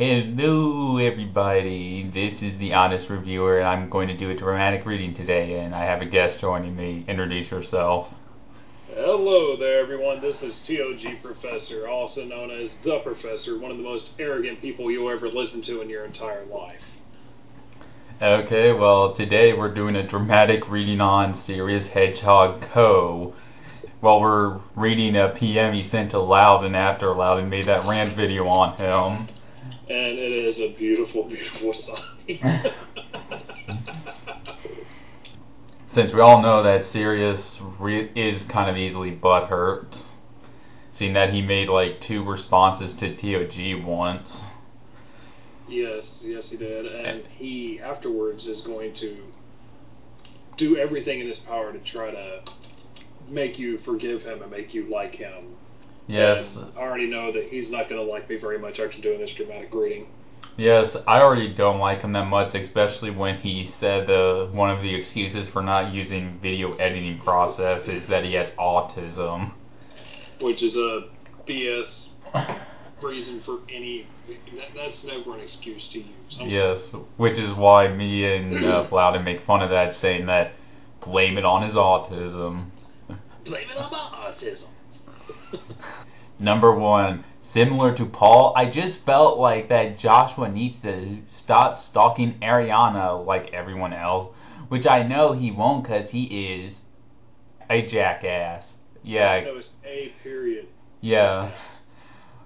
Hello everybody, this is the Honest Reviewer and I'm going to do a dramatic reading today and I have a guest joining me. Introduce yourself. Hello there everyone, this is TOG Professor, also known as The Professor, one of the most arrogant people you'll ever listen to in your entire life. Okay, well today we're doing a dramatic reading on Serioushedgehogco. Well, we're reading a PM he sent to Louden after Louden made that rant video on him. And it is a beautiful, beautiful sight. Since we all know that Serious is kind of easily butthurt, seeing that he made like 2 responses to TOG once. Yes, he did. And he, afterwards, is going to do everything in his power to try to make you forgive him and make you like him. Yes. And I already know that he's not going to like me very much after doing this dramatic reading. Yes, I already don't like him that much, especially when he said one of the excuses for not using video editing process is that he has autism. Which is a BS reason for any... That's never an excuse to use. Yes, which is why me and Louden make fun of that, saying that blame it on his autism. Blame it on my autism. Number 1, similar to Paul, I just felt like that Joshua needs to stop stalking Ariana like everyone else, which I know he won't because he is a jackass. Yeah. No, it's a period. Yeah. Jackass.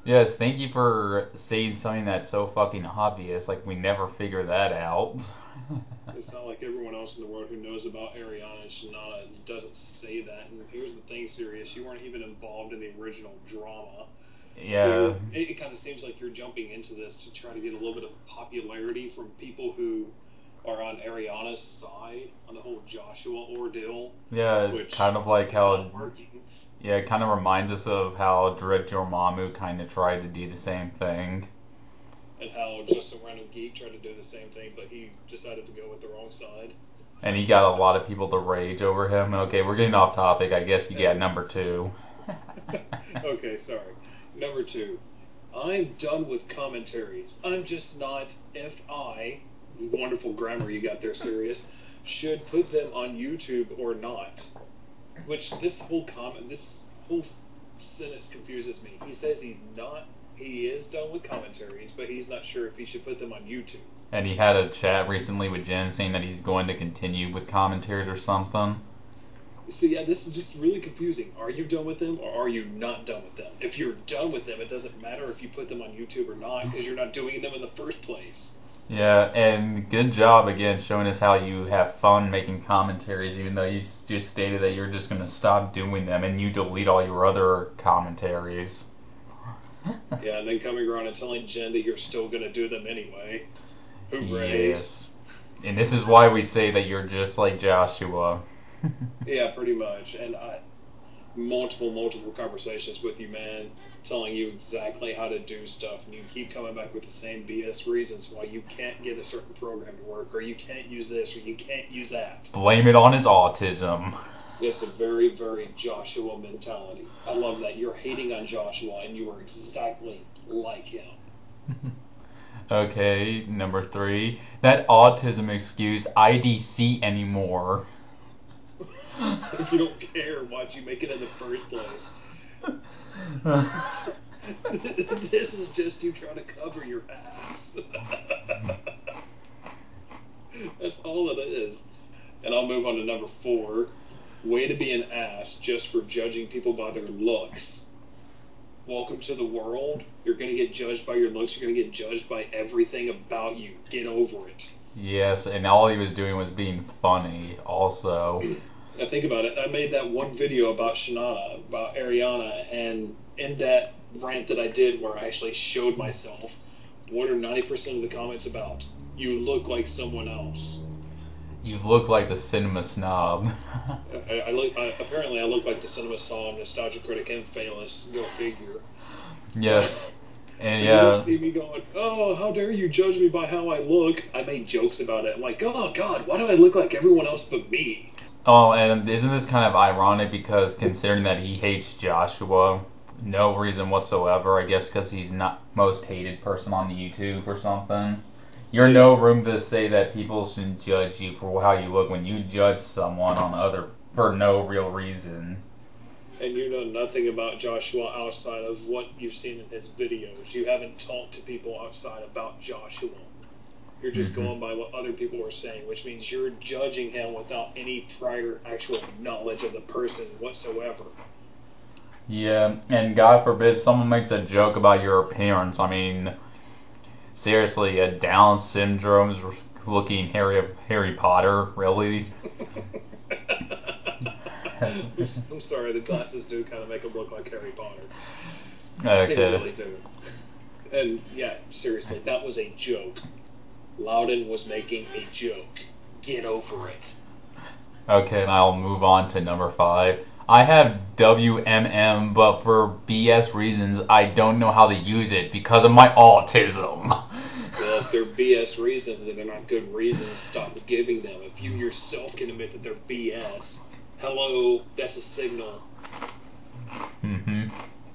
Yes, thank you for saying something that's so fucking obvious, like we never figure that out. It's not like everyone else in the world who knows about Ariana and Shanana doesn't say that. And here's the thing, Serious, you weren't even involved in the original drama. Yeah. So it kind of seems like you're jumping into this to try to get a little bit of popularity from people who are on Ariana's side on the whole Joshua ordeal. Yeah, it's kind of like how... Yeah, it kind of reminds us of how Dread Dormammu kind of tried to do the same thing. And how just a random geek tried to do the same thing, but he decided to go with the wrong side. And he got a lot of people to rage over him. Okay, we're getting off topic. I guess you get number 2. Okay, sorry. Number 2. I'm done with commentaries. I'm just not, if I, wonderful grammar you got there, Serious, should put them on YouTube or not. Which this whole sentence confuses me. He says he is done with commentaries, but he's not sure if he should put them on YouTube. And he had a chat recently with Jen saying that he's going to continue with commentaries or something. So yeah, this is just really confusing. Are you done with them or are you not done with them? If you're done with them, it doesn't matter if you put them on YouTube or not because you're not doing them in the first place. Yeah, and good job again showing us how you have fun making commentaries even though you just stated that you're just going to stop doing them and you delete all your other commentaries. Yeah, and then coming around and telling Jen that you're still going to do them anyway. Hooray. Yes. And this is why we say that you're just like Joshua. Yeah, pretty much. And multiple conversations with you, man, telling you exactly how to do stuff, and you keep coming back with the same BS reasons why you can't get a certain program to work, or you can't use this, or you can't use that. Blame it on his autism. It's a very, very Joshua mentality. I love that. You're hating on Joshua, and you are exactly like him. Okay, number 3. That autism excuse IDC anymore. If you don't care, why'd you make it in the first place? This is just you trying to cover your ass. That's all it is. And I'll move on to number 4. Way to be an ass just for judging people by their looks. Welcome to the world. You're going to get judged by your looks. You're going to get judged by everything about you. Get over it. Yes, and all he was doing was being funny also. Now think about it. I made that one video about Shanana, about Ariana, and in that rant that I did where I actually showed myself, what are 90% of the comments about? You look like someone else. You look like the cinema snob. Apparently I look like the cinema snob, nostalgia critic, and famous. Go figure. Yes. And you don't see me going, oh, how dare you judge me by how I look. I made jokes about it. I'm like, oh, God, why do I look like everyone else but me? Oh, and isn't this kind of ironic because considering that he hates Joshua, No reason whatsoever. I guess because he's not most hated person on the YouTube or something. You're no room to say that people shouldn't judge you for how you look when you judge someone on other for no real reason. And you know nothing about Joshua outside of what you've seen in his videos. You haven't talked to people outside about Joshua. You're just going by what other people are saying, which means you're judging him without any prior actual knowledge of the person whatsoever. Yeah, and God forbid someone makes a joke about your appearance. I mean, seriously, a Down syndrome's looking Harry Potter, really? I'm sorry, the glasses do kind of make him look like Harry Potter. Okay. They really do. And yeah, seriously, that was a joke. Louden was making a joke. Get over it. Okay, and I'll move on to number 5. I have WMM, but for BS reasons, I don't know how to use it because of my autism. Well, if they're BS reasons and they're not good reasons, stop giving them. If you yourself can admit that they're BS, hello, that's a signal.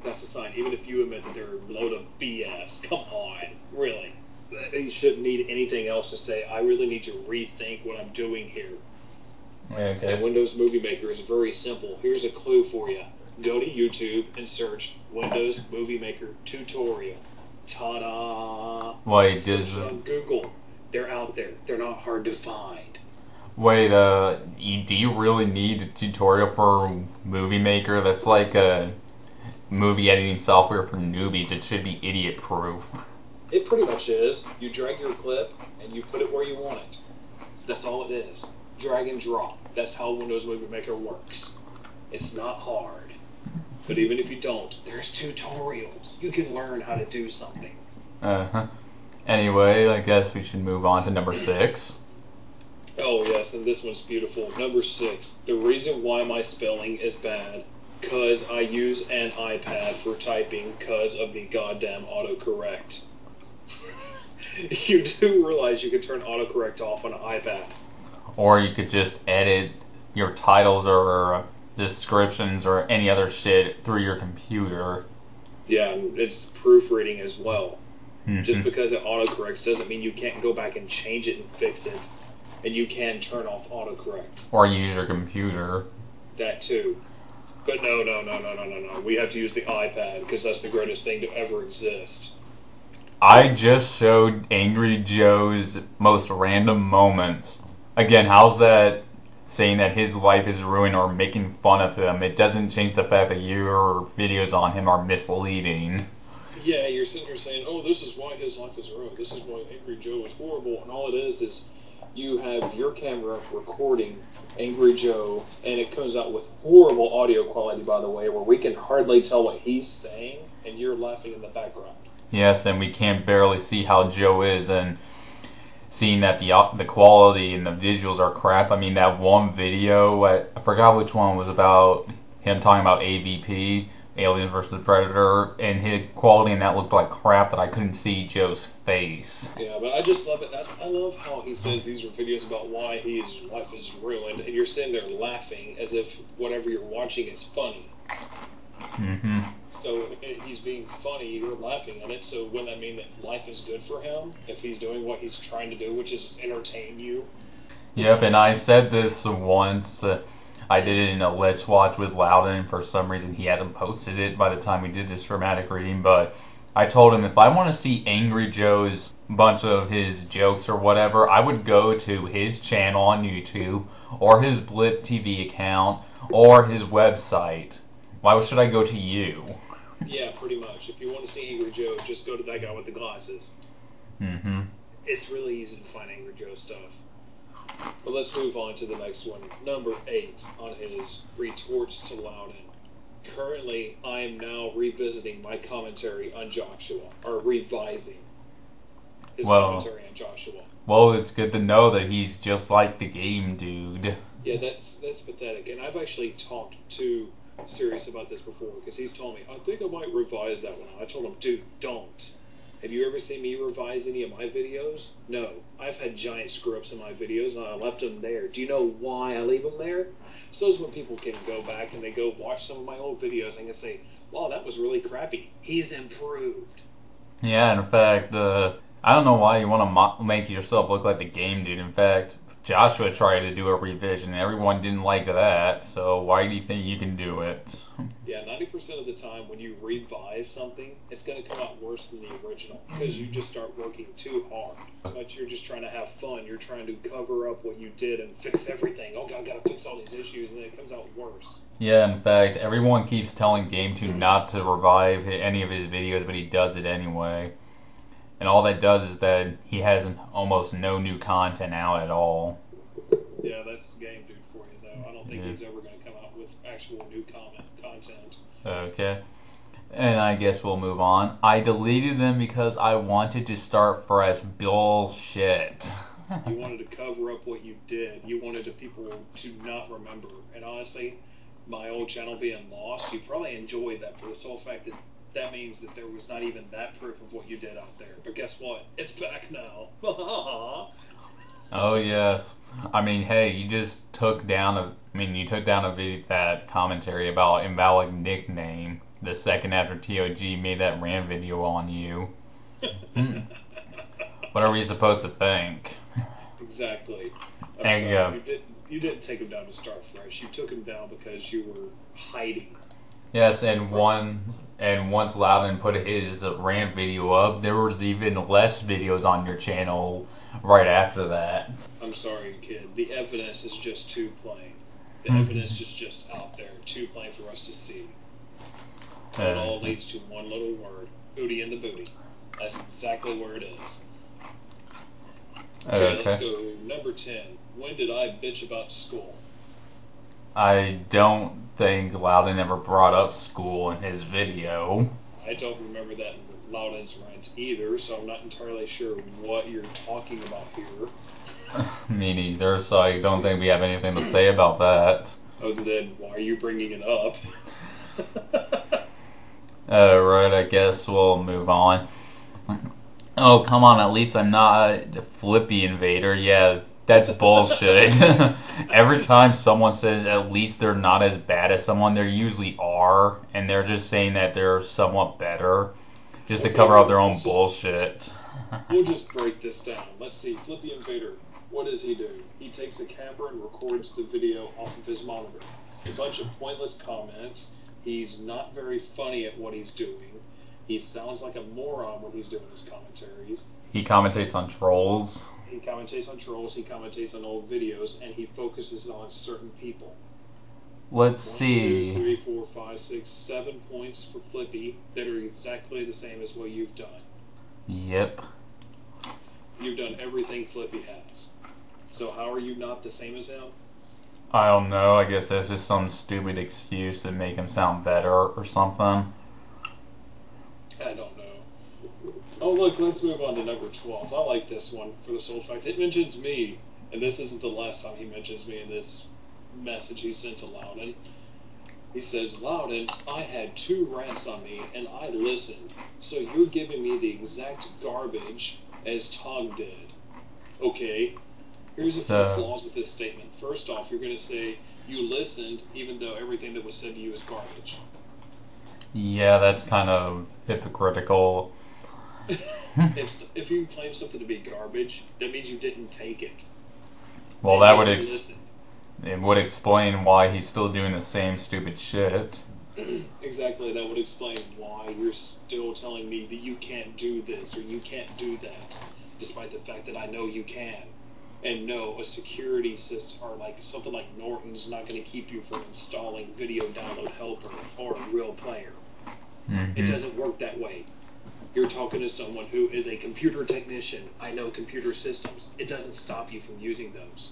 That's a sign. Even if you admit that they're a load of BS, come on, really. You shouldn't need anything else to say. I really need to rethink what I'm doing here. Okay. And Windows Movie Maker is very simple. Here's a clue for you. Go to YouTube and search Windows Movie Maker tutorial. Ta-da! Wait, Search on Google. They're out there. They're not hard to find. Wait, do you really need a tutorial for Movie Maker? That's like a movie editing software for newbies. It should be idiot-proof. It pretty much is. You drag your clip and you put it where you want it. That's all it is. Drag and drop. That's how Windows Movie Maker works. It's not hard. But even if you don't, there's tutorials. You can learn how to do something. Anyway, I guess we should move on to number 6. Oh yes, and this one's beautiful. Number 6. The reason why my spelling is bad, cause I use an iPad for typing cause of the goddamn autocorrect. You do realize you can turn autocorrect off on an iPad. Or you could just edit your titles or descriptions or any other shit through your computer. Yeah, and it's proofreading as well. Just because it autocorrects doesn't mean you can't go back and change it and fix it. And you can turn off autocorrect. Or use your computer. That too. But no. We have to use the iPad because that's the greatest thing to ever exist. I just showed Angry Joe's most random moments. Again, how's that saying that his life is ruined or making fun of him? It doesn't change the fact that your videos on him are misleading. Yeah, you're sitting here saying, oh, this is why his life is ruined. This is why Angry Joe is horrible. And all it is you have your camera recording Angry Joe, and it comes out with horrible audio quality, by the way, where we can hardly tell what he's saying, and you're laughing in the background. Yes, and we can't barely see how Joe is, and seeing that the quality and the visuals are crap. I mean, that one video, I forgot which one was about him talking about AVP, Aliens vs. Predator, and his quality in that looked like crap that I couldn't see Joe's face. Yeah, but I just love it. I love how he says these are videos about why his life is ruined, and you're sitting there laughing as if whatever you're watching is funny. So he's being funny, you're laughing at it, so wouldn't that mean that life is good for him if he's doing what he's trying to do, which is entertain you? Yep, and I said this once. I did it in a Let's Watch with Louden, and for some reason he hasn't posted it by the time we did this dramatic reading, but I told him if I want to see Angry Joe's bunch of his jokes or whatever, I would go to his channel on YouTube, or his Blip TV account, or his website. Why should I go to you? Yeah, pretty much. If you want to see Angry Joe, just go to that guy with the glasses. It's really easy to find Angry Joe stuff. But let's move on to the next one. Number 8 on his retorts to Louden. Currently, I am now revisiting my commentary on Joshua, or revising his commentary on Joshua. Well, it's good to know that he's just like the game dude. Yeah, that's pathetic. And I've actually talked to Serious about this before, because he's told me, I think I might revise that one. I told him, dude, don't. Have you ever seen me revise any of my videos? No. I've had giant screw-ups in my videos, and I left them there. Do you know why I leave them there? So is when people can go back and they go watch some of my old videos and can say, wow, that was really crappy. He's improved. Yeah, in fact, I don't know why you want to make yourself look like the game dude. In fact, Joshua tried to do a revision and everyone didn't like that, so why do you think you can do it? Yeah, 90% of the time when you revise something, it's going to come out worse than the original because you just start working too hard. But you're just trying to have fun. You're trying to cover up what you did and fix everything. Oh, God, I got to fix all these issues, and then it comes out worse. Yeah, in fact, everyone keeps telling Game2 not to revive any of his videos, but he does it anyway. And all that does is that he has almost no new content out at all. Yeah, that's Game Dude for you, though. I don't think he's ever going to come out with actual new content. Okay. And I guess we'll move on. I deleted them because I wanted to start fresh. Bullshit. You wanted to cover up what you did. You wanted the people to not remember. And honestly, my old channel being lost, you probably enjoyed that for the sole fact that that means that there was not even that proof of what you did out there. But guess what? It's back now. Oh yes. I mean, hey, you just took down a video, that commentary about invalid nickname the second after TOG made that rant video on you. What are we supposed to think? Exactly. You didn't take him down to start fresh. You took him down because you were hiding. Yes, and once Louden put his rant video up, there was even less videos on your channel right after that. I'm sorry, kid. The evidence is just too plain. The evidence is just out there, too plain for us to see. It all leads to one little word: booty in the booty. That's exactly where it is. Okay, let's go. Number 10. When did I bitch about school? I don't think Louden ever brought up school in his video. I don't remember that in Louden's rant either, so I'm not entirely sure what you're talking about here. Me neither, so I don't think we have anything to say about that. Other than, why are you bringing it up? Right, I guess we'll move on. Oh, come on, at least I'm not a Flippy invader. Yeah, that's bullshit. Every time someone says at least they're not as bad as someone, they usually are, and they're just saying that they're somewhat better, just to cover up their own bullshit. We'll just break this down. Let's see, Flippy invader, what does he do? He takes a camera and records the video off of his monitor. A bunch of pointless comments. He's not very funny at what he's doing. He sounds like a moron when he's doing his commentaries. He commentates on trolls. He commentates on trolls, he commentates on old videos, and he focuses on certain people. Let's see. 1, 2, 3, 4, 5, 6, 7 points for Flippy that are exactly the same as what you've done. Yep. You've done everything Flippy has. So how are you not the same as him? I don't know. I guess that's just some stupid excuse to make him sound better or something. I don't know. Oh, look, let's move on to number 12. I like this one for the sole fact it mentions me, and this isn't the last time he mentions me in this message he sent to Louden. He says, Louden, I had 2 rants on me, and I listened, so you're giving me the exact garbage as Tom did. Okay, here's a few flaws with this statement. First off, you're going to say you listened even though everything that was said to you is garbage. Yeah, that's kind of hypocritical. If you claim something to be garbage, that means you didn't take it. Well, that would explain why he's still doing the same stupid shit. Exactly, that would explain why you're still telling me that you can't do this or you can't do that, despite the fact that I know you can. And no, a security system or like something like Norton's not going to keep you from installing Video Download Helper or a real player. It doesn't work that way. You're talking to someone who is a computer technician. I know computer systems. It doesn't stop you from using those.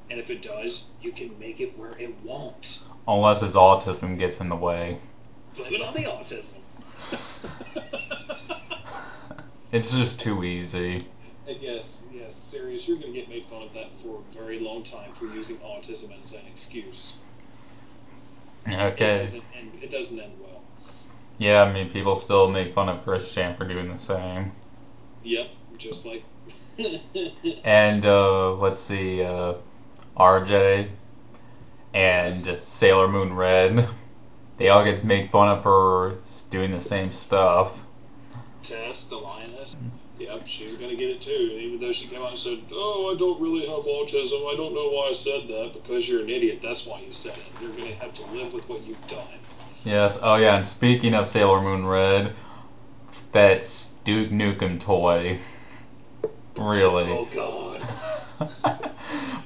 And if it does, you can make it where it won't. Unless his autism gets in the way. Blame it on the autism. It's just too easy. And yes, serious. You're going to get made fun of that for a very long time for using autism as an excuse. Okay. It doesn't end well. Yeah, I mean, people still make fun of Christian for doing the same. Yep, just like. And, let's see, RJ and Sailor Moon Red. They all get made fun of for doing the same stuff. Tess, the lioness. Yep, she's gonna get it too. And even though she came out and said, "Oh, I don't really have autism. I don't know why I said that." Because you're an idiot. That's why you said it. You're gonna have to live with what you've done. Yes. Oh yeah. And speaking of Sailor Moon Red, that Duke Nukem toy. Really. Oh God.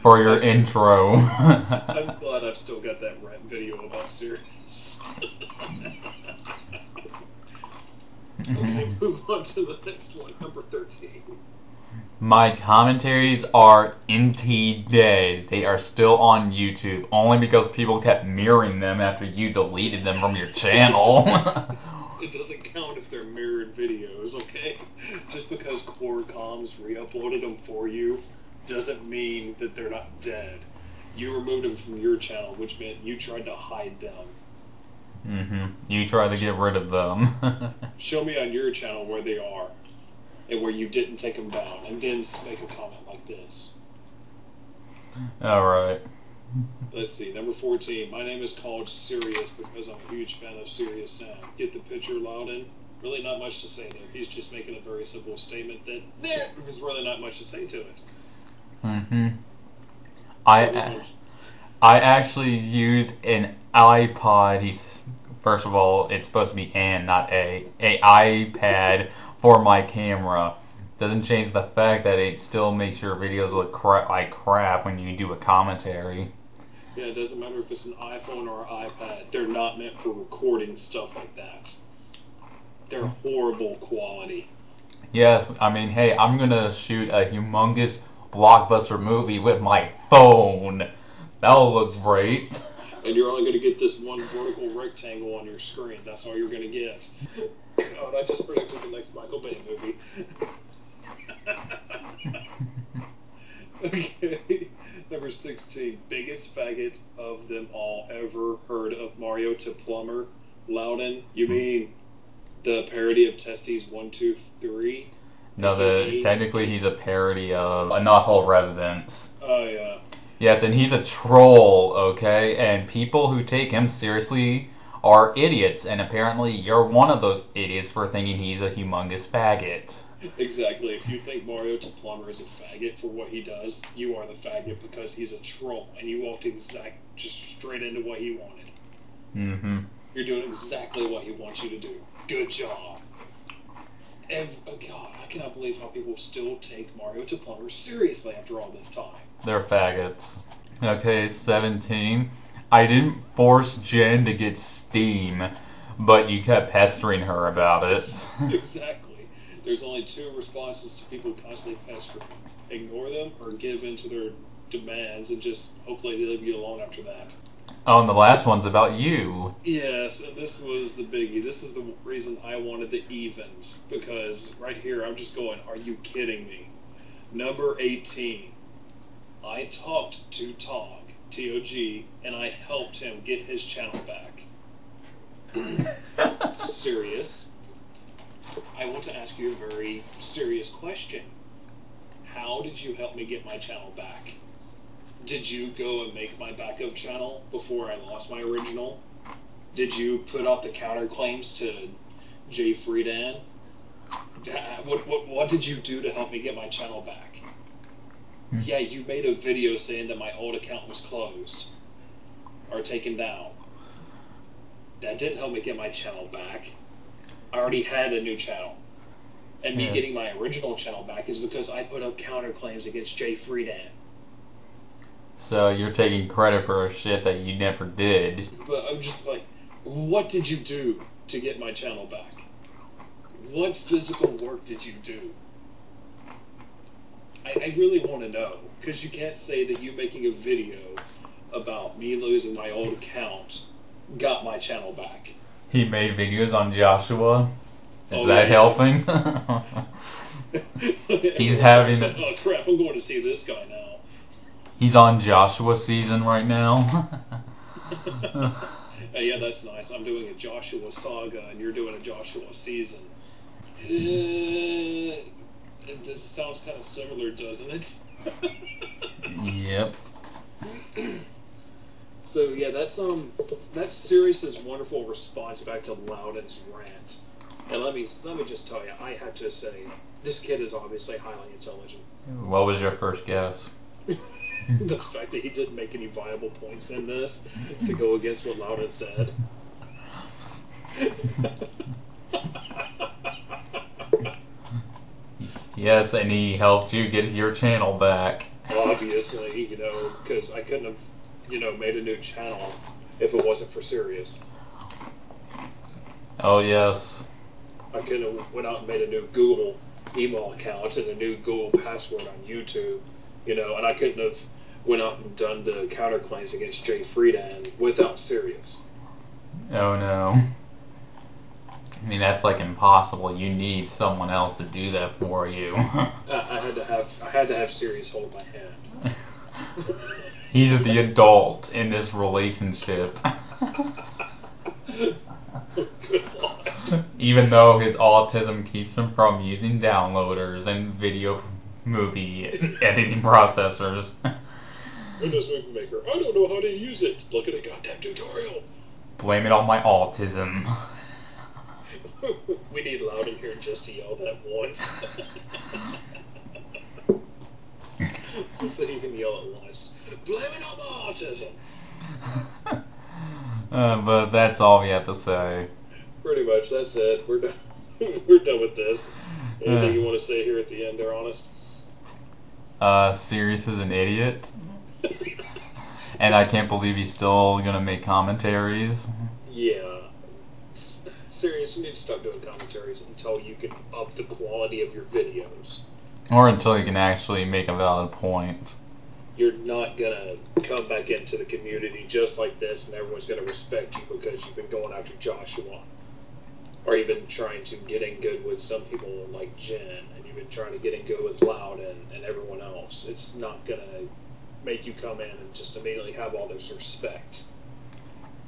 For your intro. I'm glad I've still got that rant video about Sirius. Okay, move on to the next one, number 13. My commentaries are indeed dead. They are still on YouTube, only because people kept mirroring them after you deleted them from your channel. It doesn't count if they're mirrored videos, okay? Just because Core Comms re-uploaded them for you doesn't mean that they're not dead. You removed them from your channel, which meant you tried to hide them. You try to get rid of them. Show me on your channel where they are and where you didn't take them down, and then make a comment like this. Alright. Let's see, number 14. My name is called Serious because I'm a huge fan of serious sound. Get the picture, Louden? Really not much to say there. He's just making a very simple statement that there was really not much to say to it. I actually use an iPod. First of all, it's supposed to be not a iPad for my camera. Doesn't change the fact that it still makes your videos look like crap when you do a commentary. Yeah, it doesn't matter if it's an iPhone or an iPad. They're not meant for recording stuff like that. They're horrible quality. Yes, I mean, hey, I'm gonna shoot a humongous blockbuster movie with my phone. That'll look great. And you're only going to get this one vertical rectangle on your screen. That's all you're going to get. Oh, and I just predicted the next Michael Bay movie. Okay. Number 16. Biggest faggot of them all. Ever heard of Mario to Plumber? Louden? You mean the parody of Testes 1, 2, 3? No, technically he's a parody of A Knothole Residence. Oh, yeah. Yes, and he's a troll, okay? And people who take him seriously are idiots, and apparently you're one of those idiots for thinking he's a humongous faggot. Exactly. If you think Mario to Plumber is a faggot for what he does, you are the faggot because he's a troll, and you walked just straight into what he wanted. You're doing exactly what he wants you to do. Good job. Oh God, I cannot believe how people still take Mario to Plumber seriously after all this time. They're faggots. Okay, 17. I didn't force Jen to get Steam, but you kept pestering her about it. Exactly. There's only two responses to people constantly pestering. Ignore them or give in to their demands and just hopefully they leave you alone after that. Oh, and the last one's about you. Yes, and this was the biggie. This is the reason I wanted the evens. Because right here, I'm just going, are you kidding me? Number 18. I talked to Tog, T-O-G, and I helped him get his channel back. Serious. I want to ask you a very serious question. How did you help me get my channel back? Did you go and make my backup channel before I lost my original? Did you put up the counterclaims to Jay Friedan? What did you do to help me get my channel back? Yeah, you made a video saying that my old account was closed or taken down. That didn't help me get my channel back. I already had a new channel. And me getting my original channel back is because I put up counterclaims against Jay Friedan. So you're taking credit for shit that you never did. But I'm just like, what did you do to get my channel back? What physical work did you do? I really want to know. Because you can't say that you making a video about me losing my old account got my channel back. He made videos on Joshua. Is that helping? He's having... Oh crap, I'm going to see this guy now. He's on Joshua season right now. Yeah, that's nice. I'm doing a Joshua saga, and you're doing a Joshua season. This sounds kind of similar, doesn't it? Yep. So yeah, that's Serious's wonderful response back to Loudon's rant. And let me just tell you, I have to say, this kid is obviously highly intelligent. What was your first guess? The fact that he didn't make any viable points in this to go against what Loudon said. Yes, and he helped you get your channel back. Obviously, because I couldn't have, made a new channel if it wasn't for Serious. Oh, yes. I could have went out and made a new Google email account and a new Google password on YouTube, and I couldn't have went out and done the counterclaims against Jay Friedan without Serious. Oh, no. I mean, that's like impossible. You need someone else to do that for you. I had to have Serious hold my hand. He's the adult in this relationship. Good Lord. Even though his autism keeps him from using downloaders and video movie editing processors. Windows Movie Maker. I don't know how to use it. Look at a goddamn tutorial. Blame it on my autism. We need Louden here just to yell that once. So you can yell it once. Blame it on my autism. But that's all we have to say. Pretty much, that's it. We're done. We're done with this. Anything you want to say here at the end there, Honest? Serious is an idiot. And I can't believe he's still gonna make commentaries. Yeah. Serious, you need to stop doing commentaries until you can up the quality of your videos. Or until you can actually make a valid point. You're not gonna come back into the community just like this and everyone's gonna respect you because you've been going after Joshua. Or you've been trying to get in good with some people like Jen, and you've been trying to get in good with Louden and everyone else. It's not gonna make you come in and just immediately have all this respect.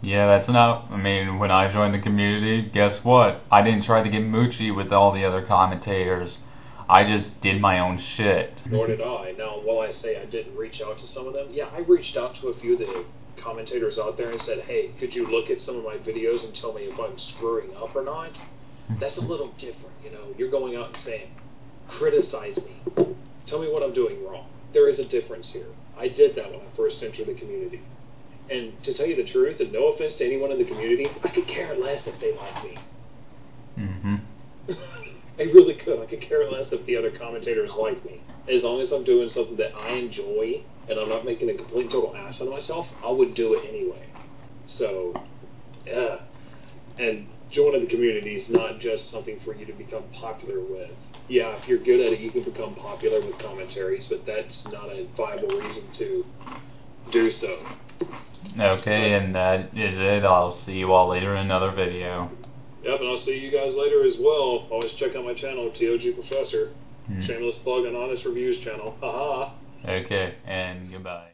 Yeah, that's not... I mean, when I joined the community, guess what? I didn't try to get moochy with all the other commentators. I just did my own shit. Nor did I. Now, while I say I didn't reach out to some of them, yeah, I reached out to a few of the commentators out there and said, hey, could you look at some of my videos and tell me if I'm screwing up or not? That's a little different, You're going out and saying, criticize me. Tell me what I'm doing wrong. There is a difference here. I did that when I first entered the community. And to tell you the truth, and no offense to anyone in the community, I could care less if they like me. Mm-hmm. I really could. I could care less if the other commentators like me. As long as I'm doing something that I enjoy and I'm not making a complete total ass out of myself, I would do it anyway. So, yeah. And joining the community is not just something for you to become popular with. Yeah, if you're good at it, you can become popular with commentaries, but that's not a viable reason to do so. Okay, and that is it. I'll see you all later in another video. Yep, and I'll see you guys later as well. Always check out my channel, TOG Professor. Shameless plug on Honest Reviews channel. Haha. Okay, and goodbye.